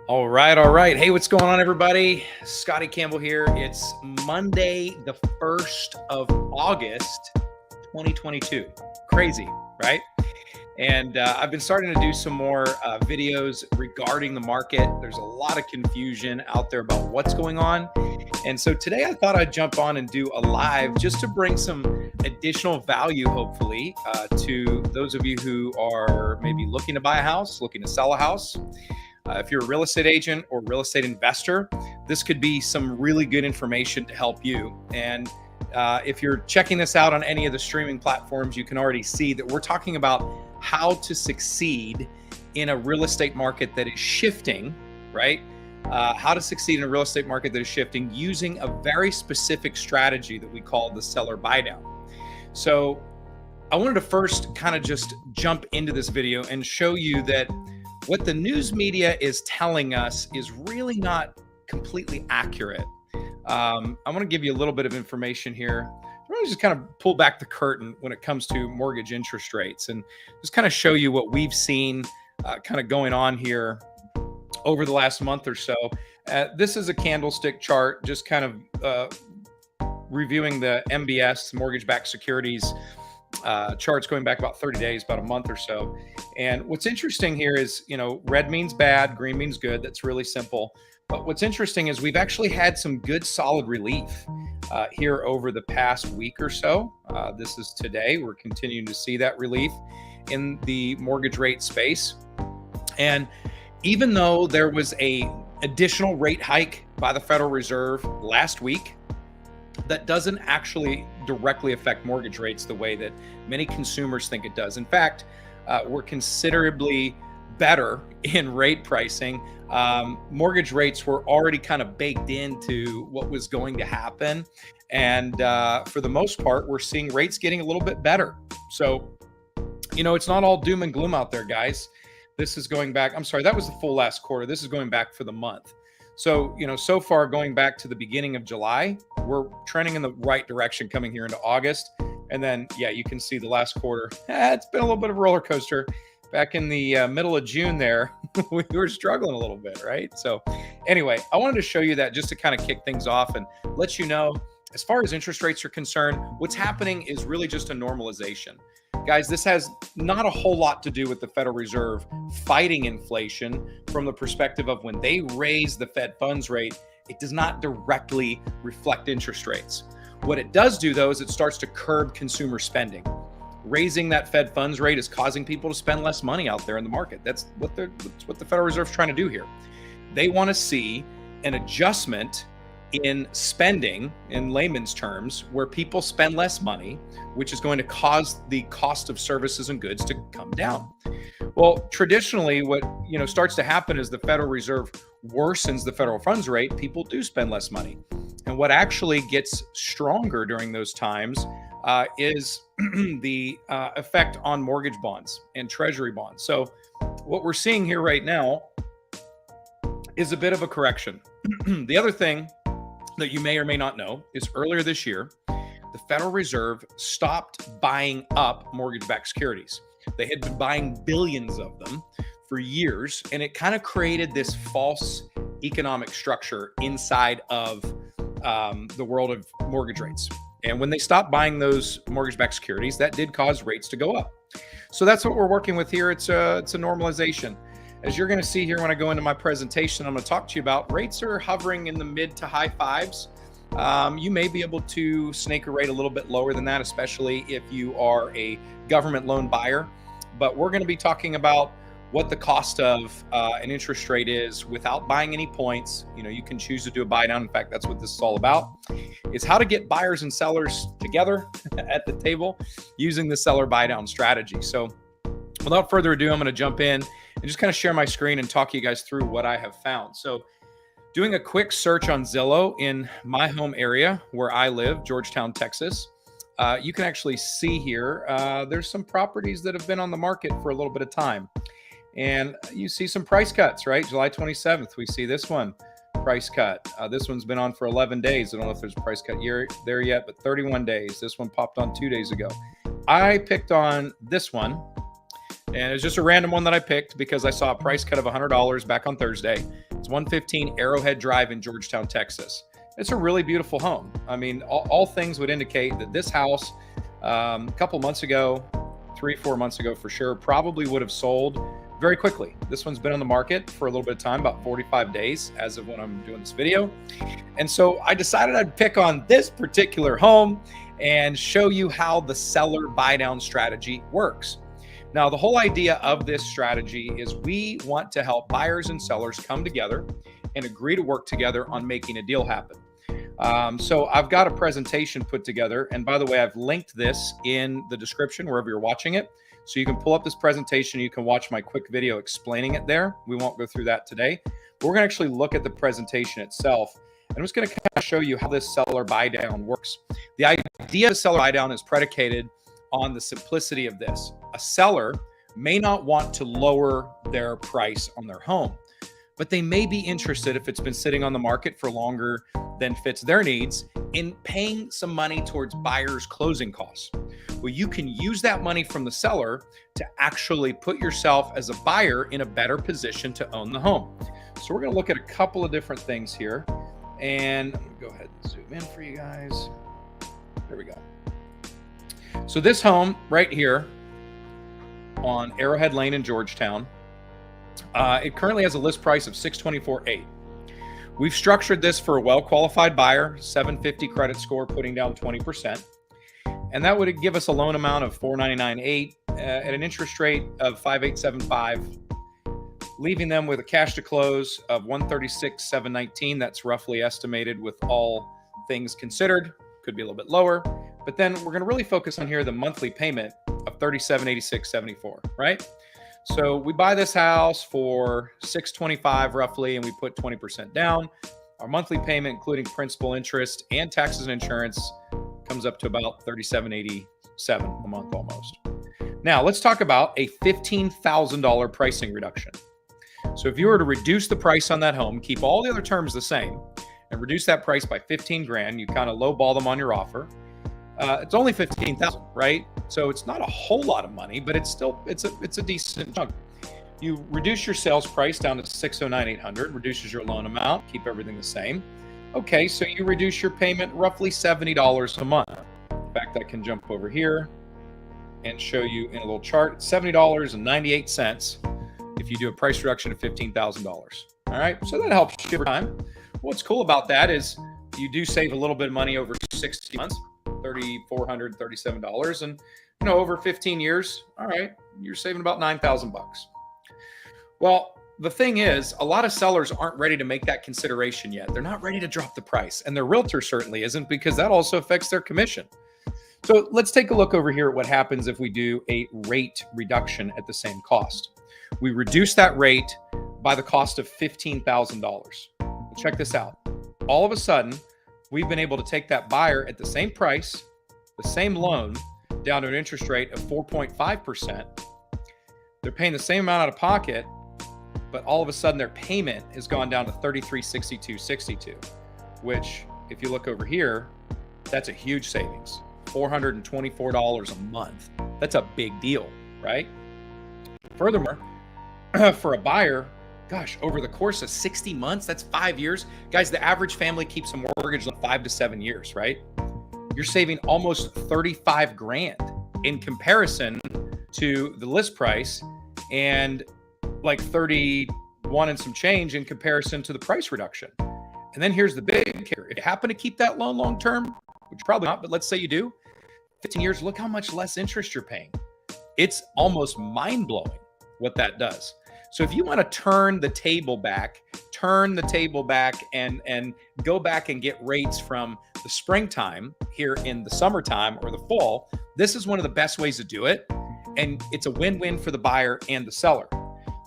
All right, all right. Hey, what's going on, everybody? Scotty Campbell here. It's Monday, the 1st of August, 2022. Crazy, right? And I've been starting to do some more videos regarding the market. There's a lot of confusion out there about what's going on. And so today I thought I'd jump on and do a live just to bring some additional value, hopefully, to those of you who are maybe looking to buy a house, looking to sell a house. If you're a real estate agent or real estate investor, this could be some really good information to help you. And if you're checking this out on any of the streaming platforms, you can already see that we're talking about how to succeed in a real estate market that is shifting, right? How to succeed in a real estate market that is shifting using a very specific strategy that we call the seller buy down. So I wanted to first kind of just jump into this video and show you that what the news media is telling us is really not completely accurate. I want to give you a little bit of information here. I'm going to just kind of pull back the curtain when it comes to mortgage interest rates and just kind of show you what we've seen kind of going on here over the last month or so. This is a candlestick chart, just kind of reviewing the MBS, mortgage-backed securities charts going back about 30 days, about a month or so. And what's interesting here is, red means bad, green means good. That's really simple. But what's interesting is we've actually had some good solid relief here over the past week or so. This is today. We're continuing to see that relief in the mortgage rate space. And even though there was a additional rate hike by the Federal Reserve last week, that doesn't actually directly affect mortgage rates the way that many consumers think it does. In fact, we're considerably better in rate pricing. Mortgage rates were already kind of baked into what was going to happen. And for the most part, we're seeing rates getting a little bit better. So, it's not all doom and gloom out there, guys. This is going back. I'm sorry, that was the full last quarter. This is going back for the month. So, so far going back to the beginning of July, we're trending in the right direction coming here into August. And then, yeah, you can see the last quarter. It's been a little bit of a roller coaster. Back in the middle of June there, we were struggling a little bit, right? So anyway, I wanted to show you that just to kind of kick things off and let you know, as far as interest rates are concerned, what's happening is really just a normalization. Guys, this has not a whole lot to do with the Federal Reserve fighting inflation from the perspective of when they raise the Fed funds rate, it does not directly reflect interest rates. What it does do, though, is it starts to curb consumer spending. Raising that Fed funds rate is causing people to spend less money out there in the market. That's what the Federal Reserve is trying to do here. They want to see an adjustment in spending, in layman's terms, where people spend less money, which is going to cause the cost of services and goods to come down. Well, traditionally, what starts to happen is the Federal Reserve worsens the federal funds rate. People do spend less money, and what actually gets stronger during those times is the effect on mortgage bonds and treasury bonds. So, what we're seeing here right now is a bit of a correction. The other thing that you may or may not know is earlier this year, the Federal Reserve stopped buying up mortgage-backed securities. They had been buying billions of them for years, and it kind of created this false economic structure inside of the world of mortgage rates. And when they stopped buying those mortgage-backed securities, that did cause rates to go up. So that's what we're working with here. It's a normalization. As you're going to see here when I go into my presentation, I'm going to talk to you about rates are hovering in the mid to high fives. You may be able to snake a rate a little bit lower than that, especially if you are a government loan buyer. But we're going to be talking about what the cost of an interest rate is without buying any points. You can choose to do a buy down. In fact, that's what this is all about, is how to get buyers and sellers together at the table using the seller buy down strategy. So without further ado, I'm going to jump in and just kind of share my screen and talk you guys through what I have found. So doing a quick search on Zillow in my home area where I live, Georgetown, Texas, you can actually see here, there's some properties that have been on the market for a little bit of time. And you see some price cuts, right? July 27th, we see this one, price cut. This one's been on for 11 days. I don't know if there's a price cut there yet, but 31 days. This one popped on 2 days ago. I picked on this one, and it's just a random one that I picked because I saw a price cut of $100 back on Thursday. It's It's 115 Arrowhead Drive in Georgetown, Texas. It's a really beautiful home. I mean, all things would indicate that this house, a couple months ago, 3-4 months ago for sure, probably would have sold very quickly. This one's been on the market for a little bit of time, about 45 days as of when I'm doing this video. And so I decided I'd pick on this particular home and show you how the seller buy down strategy works. Now, the whole idea of this strategy is we want to help buyers and sellers come together and agree to work together on making a deal happen. So I've got a presentation put together. And by the way, I've linked this in the description wherever you're watching it. So you can pull up this presentation. You can watch my quick video explaining it there. We won't go through that today. But we're going to actually look at the presentation itself. And I'm just going to kind of show you how this seller buy down works. The idea of seller buy down is predicated on the simplicity of this. A seller may not want to lower their price on their home, but they may be interested, if it's been sitting on the market for longer than fits their needs, in paying some money towards buyers' closing costs. Well, you can use that money from the seller to actually put yourself as a buyer in a better position to own the home. So we're going to look at a couple of different things here. And I'm going to go ahead and zoom in for you guys. There we go. So this home right here on Arrowhead Lane in Georgetown, it currently has a list price of $624,800. We've structured this for a well-qualified buyer, 750 credit score, putting down 20. And that would give us a loan amount of $499,800 at an interest rate of 5.875, leaving them with a cash to close of $136,719. That's roughly estimated with all things considered. Could be a little bit lower. But then we're going to really focus on here the monthly payment of $3786.74, right? So we buy this house for $625 roughly, and we put 20% down. Our monthly payment, including principal, interest, and taxes and insurance, comes up to about $3787 a month almost. Now let's talk about a $15,000 pricing reduction. So if you were to reduce the price on that home, keep all the other terms the same, and reduce that price by 15 grand, you kind of lowball them on your offer. It's only 15,000, right? So it's not a whole lot of money, but it's still it's a decent chunk. You reduce your sales price down to $609,800, reduces your loan amount, keep everything the same. Okay, so you reduce your payment roughly $70 a month. In fact, I can jump over here and show you in a little chart. It's $70.98 if you do a price reduction of $15,000. All right, so that helps you over time. What's cool about that is you do save a little bit of money over 60 months. $3,437, and over 15 years, all right, you're saving about $9,000. Well, the thing is, a lot of sellers aren't ready to make that consideration yet. They're not ready to drop the price, and their realtor certainly isn't, because that also affects their commission. So let's take a look over here at what happens if we do a rate reduction at the same cost. We reduce that rate by the cost of $15,000. Check this out. All of a sudden, we've been able to take that buyer at the same price, the same loan, down to an interest rate of 4.5%. They're paying the same amount out of pocket, but all of a sudden their payment has gone down to $3362.62, which, if you look over here, that's a huge savings. $424 a month. That's a big deal, right? Furthermore, for a buyer, gosh, over the course of 60 months, that's 5 years. Guys, the average family keeps a mortgage on 5 to 7 years, right? You're saving almost 35 grand in comparison to the list price, and like 31 and some change in comparison to the price reduction. And then here's the big kicker. If you happen to keep that loan long-term, which probably not, but let's say you do, 15 years, look how much less interest you're paying. It's almost mind-blowing what that does. So if you want to turn the table back and go back and get rates from the springtime here in the summertime or the fall, this is one of the best ways to do it. And it's a win-win for the buyer and the seller.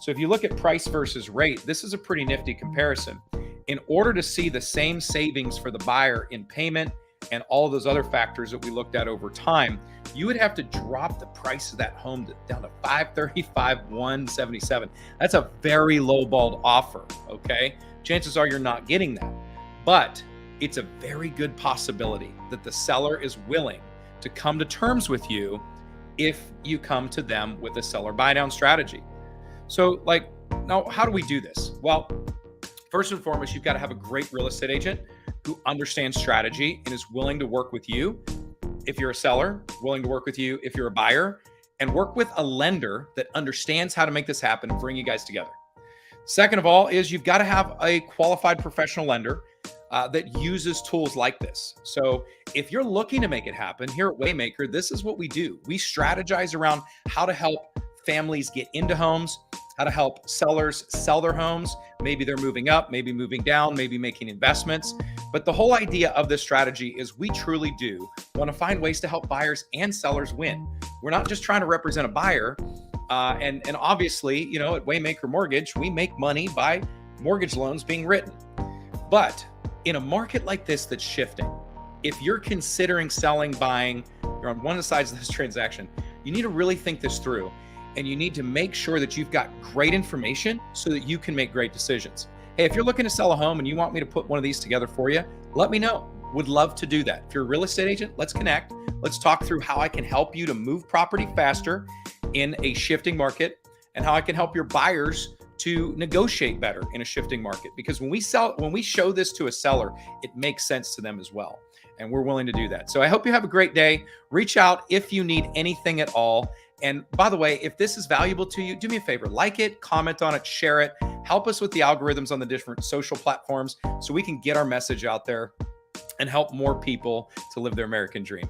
So if you look at price versus rate, this is a pretty nifty comparison. In order to see the same savings for the buyer in payment and all those other factors that we looked at over time, you would have to drop the price of that home down to $535,177. That's a very lowballed offer, okay? Chances are you're not getting that, but it's a very good possibility that the seller is willing to come to terms with you if you come to them with a seller buy down strategy. So now how do we do this? Well, First and foremost, you've got to have a great real estate agent who understands strategy and is willing to work with you if you're a seller, willing to work with you if you're a buyer, and work with a lender that understands how to make this happen and bring you guys together. Second of all is you've got to have a qualified professional lender that uses tools like this. So if you're looking to make it happen here at Waymaker, this is what we do. We strategize around how to help families get into homes, how to help sellers sell their homes. Maybe they're moving up, maybe moving down, maybe making investments. But the whole idea of this strategy is we truly do want to find ways to help buyers and sellers win. We're not just trying to represent a buyer. And obviously, you know, at Waymaker Mortgage, we make money by mortgage loans being written. But in a market like this that's shifting, if you're considering selling, buying, you're on one of the sides of this transaction, you need to really think this through. And you need to make sure that you've got great information so that you can make great decisions. Hey, if you're looking to sell a home and you want me to put one of these together for you, let me know. Would love to do that. If you're a real estate agent, let's connect. Let's talk through how I can help you to move property faster in a shifting market and how I can help your buyers to negotiate better in a shifting market. Because when we show this to a seller, it makes sense to them as well. And we're willing to do that. So I hope you have a great day. Reach out if you need anything at all. And by the way, if this is valuable to you, do me a favor, like it, comment on it, share it, help us with the algorithms on the different social platforms so we can get our message out there and help more people to live their American dream.